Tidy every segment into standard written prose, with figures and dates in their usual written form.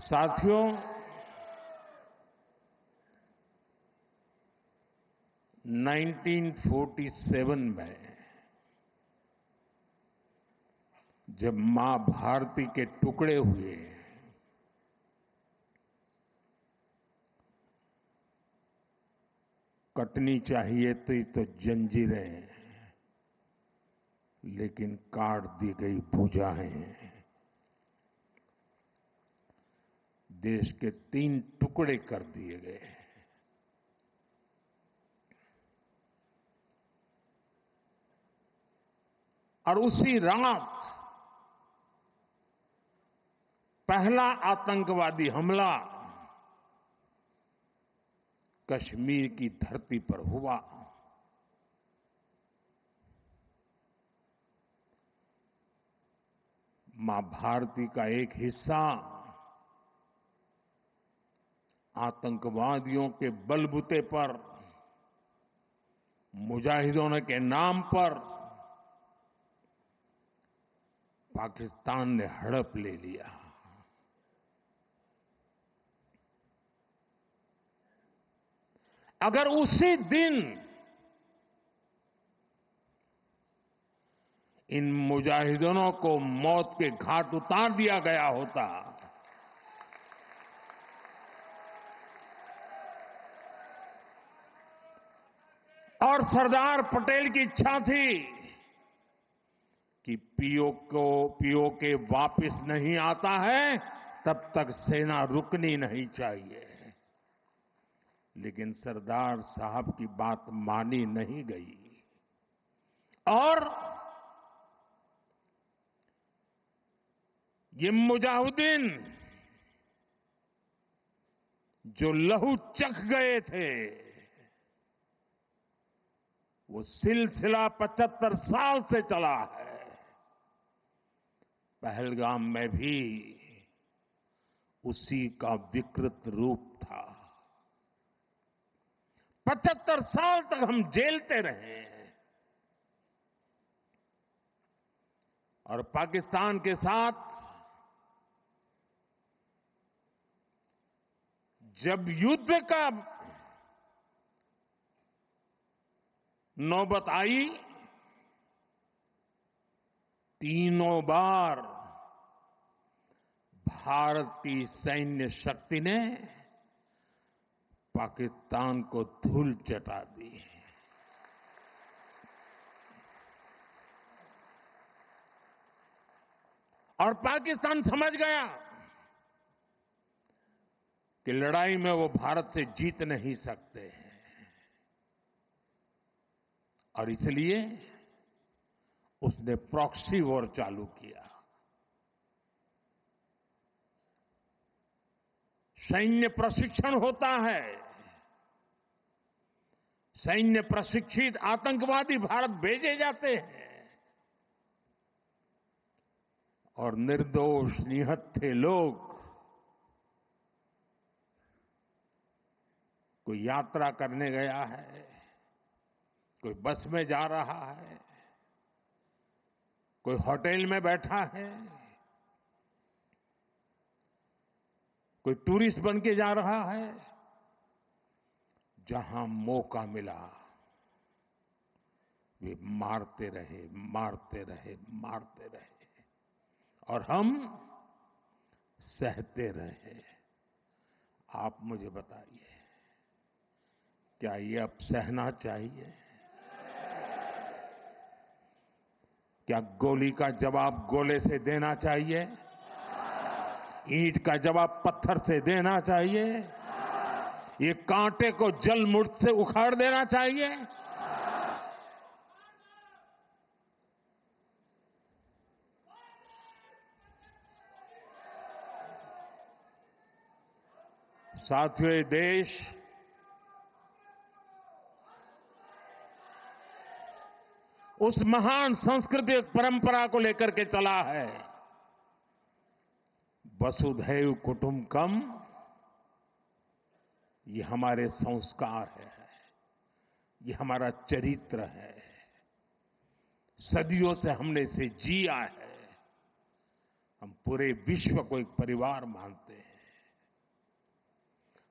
साथियों, 1947 में जब मां भारती के टुकड़े हुए, कटनी चाहिए थी तो जंजीरें, लेकिन काट दी गई भुजाएं। देश के 3 टुकड़े कर दिए गए। और उसी रात पहला आतंकवादी हमला कश्मीर की धरती पर हुआ। मां भारती का एक हिस्सा आतंकवादियों के बलबूते पर, मुजाहिदों के नाम पर पाकिस्तान ने हड़प ले लिया। अगर उसी दिन इन मुजाहिदों को मौत के घाट उतार दिया गया होता, और सरदार पटेल की इच्छा थी कि पीओके वापस नहीं आता है तब तक सेना रुकनी नहीं चाहिए, लेकिन सरदार साहब की बात मानी नहीं गई और ये मुजाहिदीन जो लहू चख गए थे, वो सिलसिला 75 साल से चला है। पहलगाम में भी उसी का विकृत रूप था। 75 साल तक हम झेलते रहे और पाकिस्तान के साथ जब युद्ध का नौबत आई, तीनों बार भारत की सैन्य शक्ति ने पाकिस्तान को धूल चटा दी। और पाकिस्तान समझ गया कि लड़ाई में वो भारत से जीत नहीं सकते हैं, और इसलिए उसने प्रॉक्सी वॉर चालू किया। सैन्य प्रशिक्षण होता है, सैन्य प्रशिक्षित आतंकवादी भारत भेजे जाते हैं और निर्दोष निहत्थे लोग, कोई यात्रा करने गया है, कोई बस में जा रहा है, कोई होटल में बैठा है, कोई टूरिस्ट बन के जा रहा है, जहां मौका मिला वे मारते रहे, मारते रहे, मारते रहे, और हम सहते रहे। आप मुझे बताइए, क्या ये अब सहना चाहिए? क्या गोली का जवाब गोले से देना चाहिए? ईंट का जवाब पत्थर से देना चाहिए? ये कांटे को जल मुठ से उखाड़ देना चाहिए? साथियों, ये देश उस महान सांस्कृतिक परंपरा को लेकर के चला है, वसुधैव कुटुंबकम। ये हमारे संस्कार है, ये हमारा चरित्र है, सदियों से हमने इसे जिया है। हम पूरे विश्व को एक परिवार मानते हैं।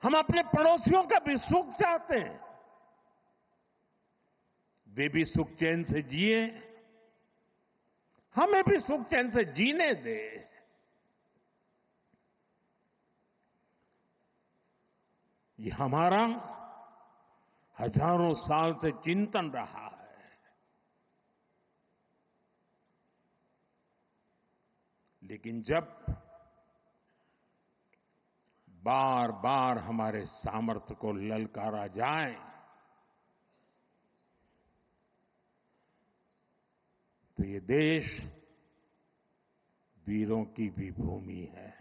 हम अपने पड़ोसियों का भी सुख चाहते हैं, वे भी सुख चैन से जिए, हमें भी सुख चैन से जीने दे। ये हमारा हजारों साल से चिंतन रहा है। लेकिन जब बार बार हमारे सामर्थ्य को ललकारा जाए तो ये देश वीरों की भी भूमि है।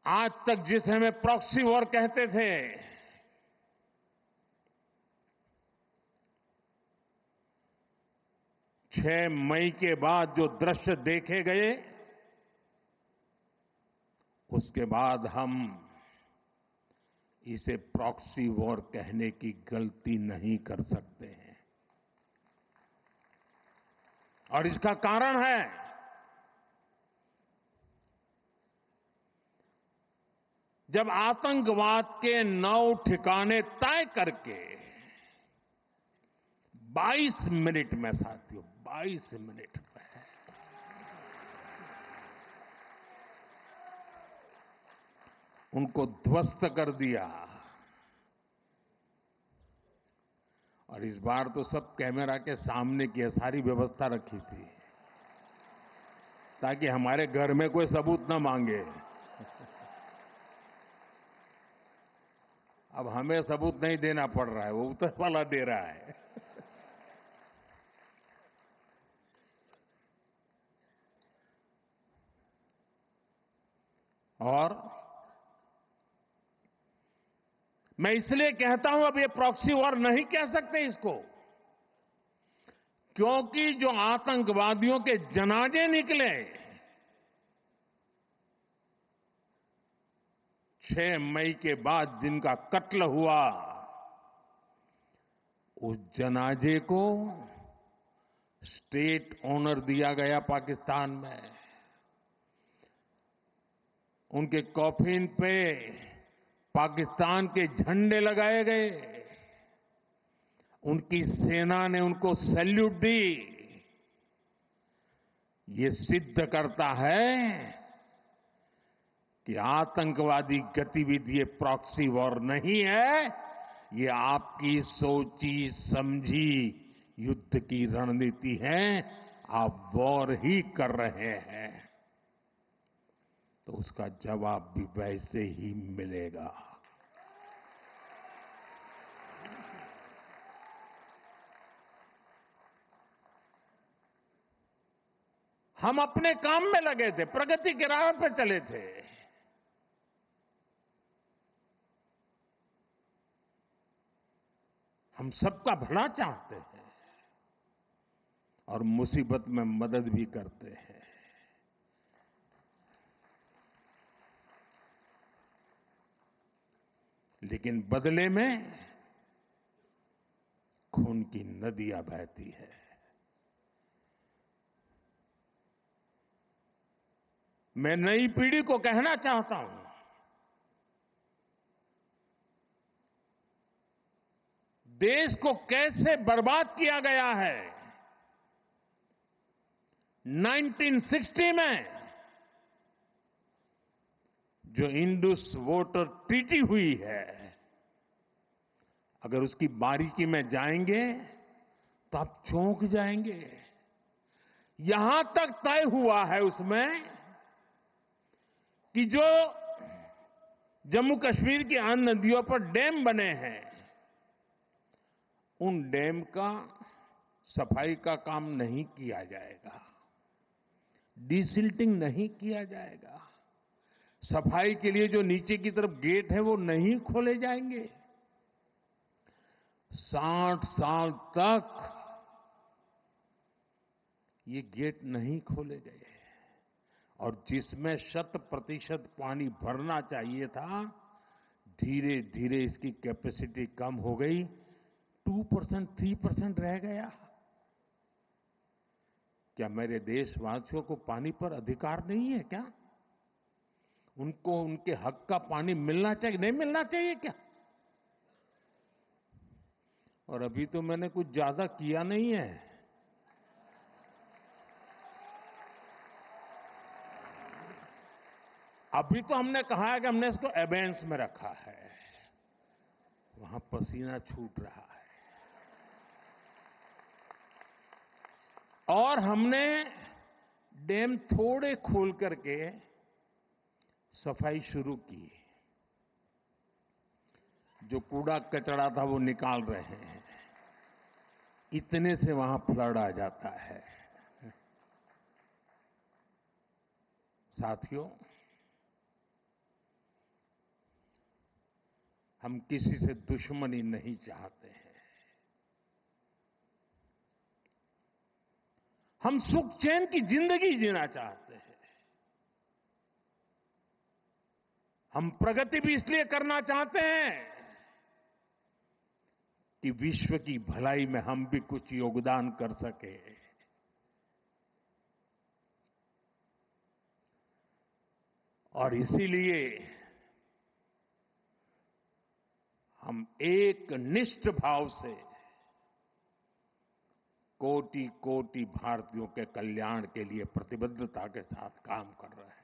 आज तक जिसे हमें प्रॉक्सी वॉर कहते थे, 6 मई के बाद जो दृश्य देखे गए, उसके बाद हम इसे प्रॉक्सी वॉर कहने की गलती नहीं कर सकते हैं। और इसका कारण है जब आतंकवाद के 9 ठिकाने तय करके 22 मिनट में, साथियों 22 मिनट में उनको ध्वस्त कर दिया। और इस बार तो सब कैमरा के सामने की सारी व्यवस्था रखी थी ताकि हमारे घर में कोई सबूत न मांगे। अब हमें सबूत नहीं देना पड़ रहा है, वो ऊपर वाला दे रहा है। और मैं इसलिए कहता हूं अब ये प्रॉक्सी वॉर नहीं कह सकते इसको, क्योंकि जो आतंकवादियों के जनाजे निकले 6 मई के बाद, जिनका कत्ल हुआ, उस जनाजे को स्टेट ऑनर दिया गया पाकिस्तान में। उनके कॉफिन पे पाकिस्तान के झंडे लगाए गए, उनकी सेना ने उनको सैल्यूट दी। ये सिद्ध करता है कि आतंकवादी गतिविधि ये प्रॉक्सी वॉर नहीं है, ये आपकी सोची समझी युद्ध की रणनीति है। आप वॉर ही कर रहे हैं तो उसका जवाब भी वैसे ही मिलेगा। हम अपने काम में लगे थे, प्रगति के राह पर चले थे। हम सबका भला चाहते हैं और मुसीबत में मदद भी करते हैं। लेकिन बदले में खून की नदियां बहती है। मैं नई पीढ़ी को कहना चाहता हूं, देश को कैसे बर्बाद किया गया है। 1960 में जो इंडस वाटर ट्रीटी हुई है, अगर उसकी बारीकी में जाएंगे तो आप चौंक जाएंगे। यहां तक तय हुआ है उसमें कि जो जम्मू कश्मीर की अन्य नदियों पर डैम बने हैं, उन डैम का सफाई का काम नहीं किया जाएगा, डिसिल्टिंग नहीं किया जाएगा, सफाई के लिए जो नीचे की तरफ गेट है वो नहीं खोले जाएंगे। 60 साल तक ये गेट नहीं खोले गए और जिसमें 100% पानी भरना चाहिए था, धीरे धीरे इसकी कैपेसिटी कम हो गई, 2%, 3% रह गया। क्या मेरे देशवासियों को पानी पर अधिकार नहीं है क्या? उनको उनके हक का पानी मिलना चाहिए, नहीं मिलना चाहिए क्या? और अभी तो मैंने कुछ ज्यादा किया नहीं है। अभी तो हमने कहा है कि हमने इसको एबेंस में रखा है, वहां पसीना छूट रहा है। और हमने डैम थोड़े खोल करके सफाई शुरू की। जो कूड़ा कचरा था वो निकाल रहे हैं। इतने से वहां फ्लड आ जाता है। साथियों, हम किसी से दुश्मनी नहीं चाहते हैं। हम सुख चैन की जिंदगी जीना चाहते हैं। हम प्रगति भी इसलिए करना चाहते हैं कि विश्व की भलाई में हम भी कुछ योगदान कर सके। और इसीलिए हम एक निष्ठ भाव से कोटि कोटि भारतीयों के कल्याण के लिए प्रतिबद्धता के साथ काम कर रहे हैं।